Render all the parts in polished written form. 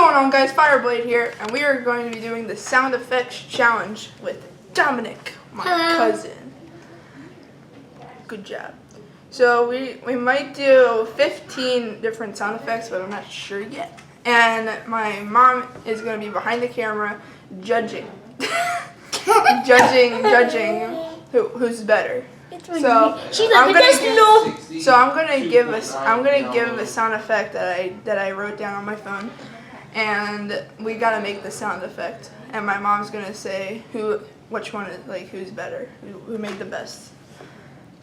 going on, guys? Fireblade here, and we are going to be doing the sound effects challenge with Dominic, my cousin. Good job. So we might do 15 different sound effects, but I'm not sure yet. And my mom is going to be behind the camera judging. judging who's better. So I'm gonna give a sound effect that I wrote down on my phone, and we gotta make the sound effect. And my mom's gonna say which one is who's better, who made the best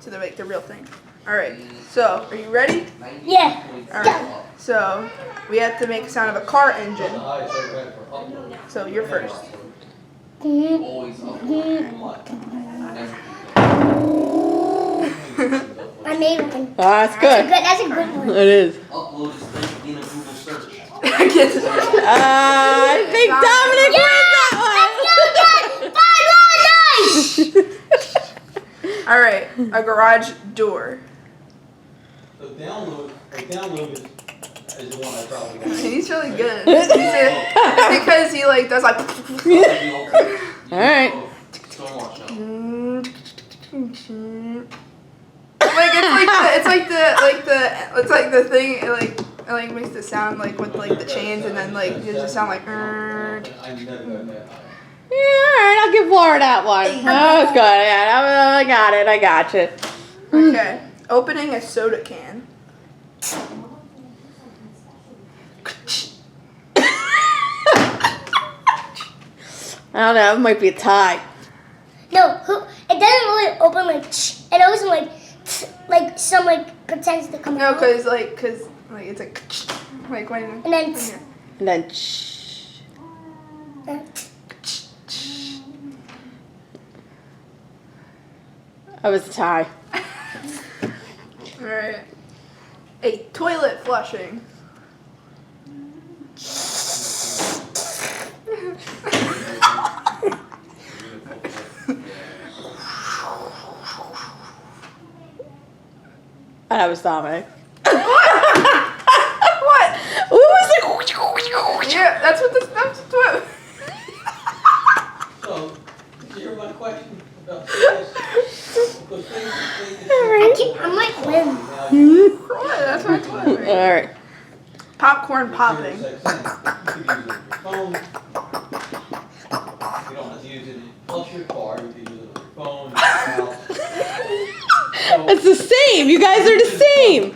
to make the real thing. All right. So are you ready? Yeah. All right. So we have to make the sound of a car engine. So you're first. I made one. That's good. That's a good one. It is. I think Dominic wins that one. All right, a garage door. The download is the one I probably got. He's really good. It's because he does All right. It's like the thing it makes the sound with the chains, and then it just sound like. I never got that. Yeah, all right. I'll give Laura that one. That was good. Yeah, I got it. I got you. Okay, opening a soda can. I don't know. It might be a tie. No, it doesn't really open it always pretends to come No, out. cause it's when. And then And then. That was a tie. All right, a toilet flushing. That was Dominic. What? What was it? Yeah, that's what. So, did you hear my question about I might win. What? That's my toilet. All right. Popcorn popping. You can use it on your phone. You don't have to use it to flush your car. You can use it on your phone, your house. It's the same. You guys are the same.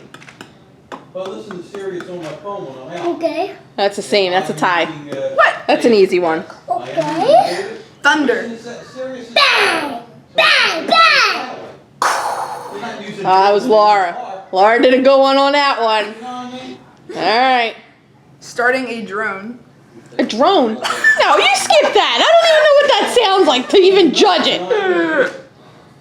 Well, listen to Sirius on my phone when I'm out. Okay. That's the same. That's a tie. What? That's an easy one. Okay. Thunder. Bang! Bang! Bang! That was Laura. Laura did a good one on that one. You know what I mean? All right. Starting a drone. A drone? No, you skipped that. I don't even know what that sounds like to even judge it.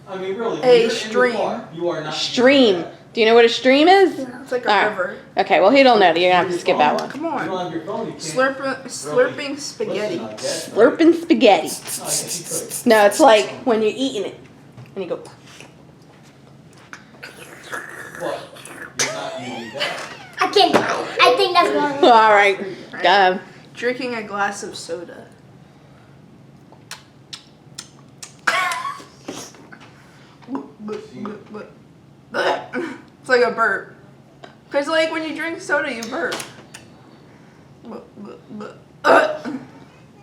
I mean, really. A when you're in the stream. car, you are not. Stream. Do you know what a stream is? It's like a All right. river. Okay, well, he don't know. You're going to have to skip that one. Come You don't on. have your phone. You can't. Slurping spaghetti. Listen, I guess. Slurping spaghetti. No, I guess you could. No, it's like when you're eating it. And you go. What? You're not using that. I think that's wrong. All right. Go. Drinking a glass of soda. It's like a burp. Cause when you drink soda, you burp.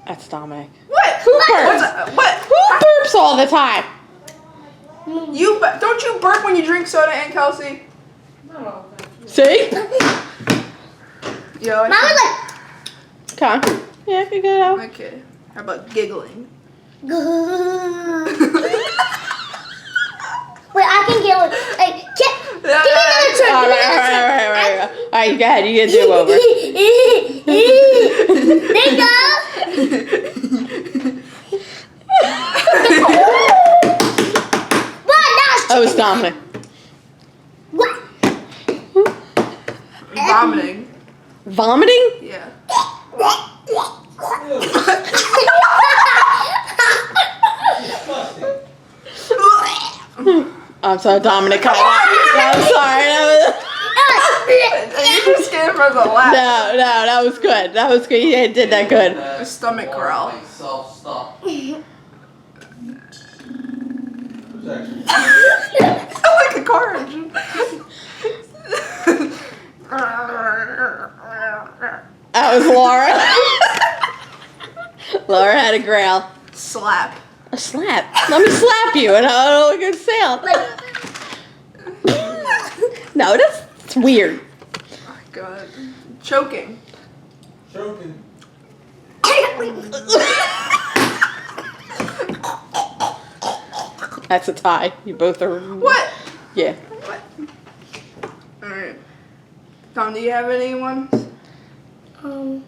That's Dominic. What? Who burps? What? Who burps all the time? Don't you burp when you drink soda, Aunt Kelsey? See? Yo. Mine was Come on. Yeah, figure it out. Okay. How about giggling? Wait, I can get one. Give me another turn. All right. All right, go ahead. You get a do-over. There you go. What? That was Dominic. What? Vomiting. Vomiting? Yeah. Disgusting. I'm sorry, Dominic. I'm sorry. You just gave for the laugh. No, that was good. That was good. You did that good. A stomach growl. Like a car engine. That was Laura. Laura had a growl. Slap. A slap. Let me slap you and I'll know a good sound. No, that's weird. Oh my god. Choking. That's a tie. You both are. What? Yeah. What? Alright. Tom, do you have any ones? How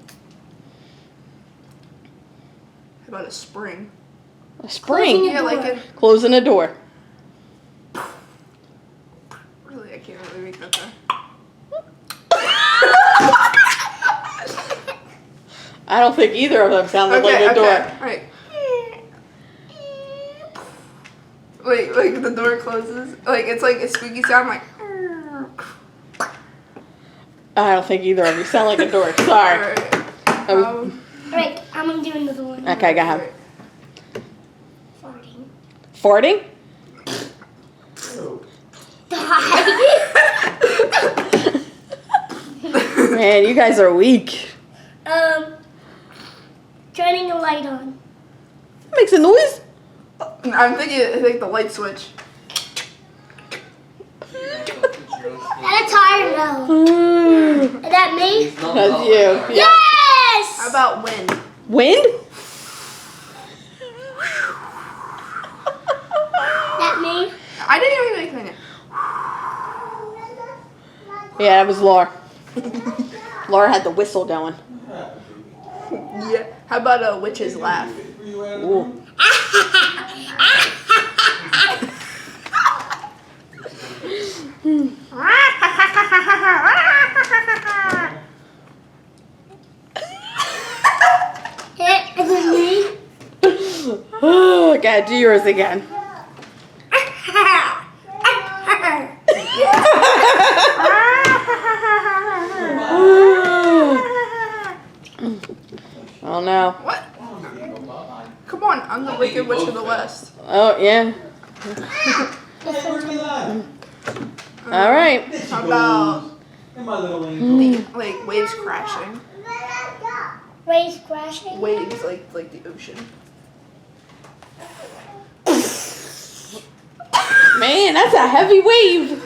about a spring? A spring. Yeah, like a. Closing a door. Really, I can't really make that sound. I don't think either of them sounded like a door. Alright. Like the door closes. Like it's like a squeaky sound like. I don't think either of you sound like a door. Sorry. Alright. Alright, I'm gonna do another one. Okay, go ahead. Farting. Farting? Man, you guys are weak. Turning a light on. Makes a noise. I'm thinking like the light switch. And a tire now. Is that me? That's you. Yeah. Yes! How about wind? Wind? That me? I didn't even make it. Yeah, that was Laura. Laura had the whistle going. Yeah. How about a witch's laugh? Ooh. Is it me? Oh, God, do yours again. Oh, no. What? Come on, I'm the Wicked Witch of the West. Oh, yeah. All right. How about My little angel. like waves crashing? Waves crashing? Waves like the ocean. Man, that's a heavy wave.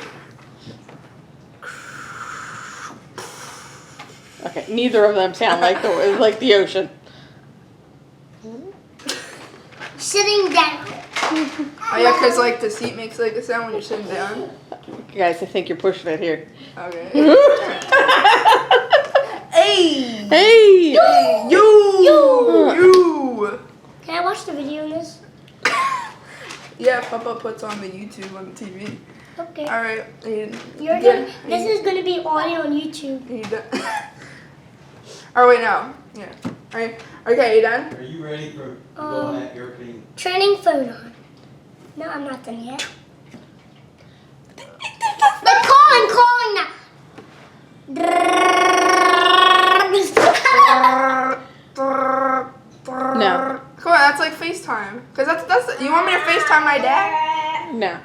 Okay, neither of them sound like the ocean. Sitting down. Oh yeah, cause like the seat makes like a sound when you're sitting down. Guys, I think you're pushing it here. Okay. Hey! Hey! You! Can I watch the video of this? Yeah, Papa puts on the YouTube on the TV. Okay. Alright. This is gonna be audio on YouTube. Oh wait, no. Yeah. Alright. Okay, you done? Are you ready for going at your opinion? Turning phone on. No, I'm not done yet. They're calling now. No. Come on, that's like FaceTime. Cause that's you want me to FaceTime my dad? No.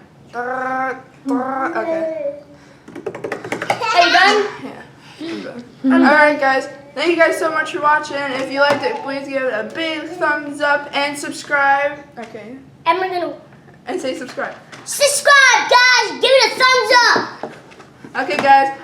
Okay. Are you done? Yeah. I'm done. Alright guys. Thank you guys so much for watching. If you liked it, please give it a big thumbs up and subscribe. Okay. And we're gonna And say subscribe. subscribe, guys. Give it a thumbs up. Okay guys.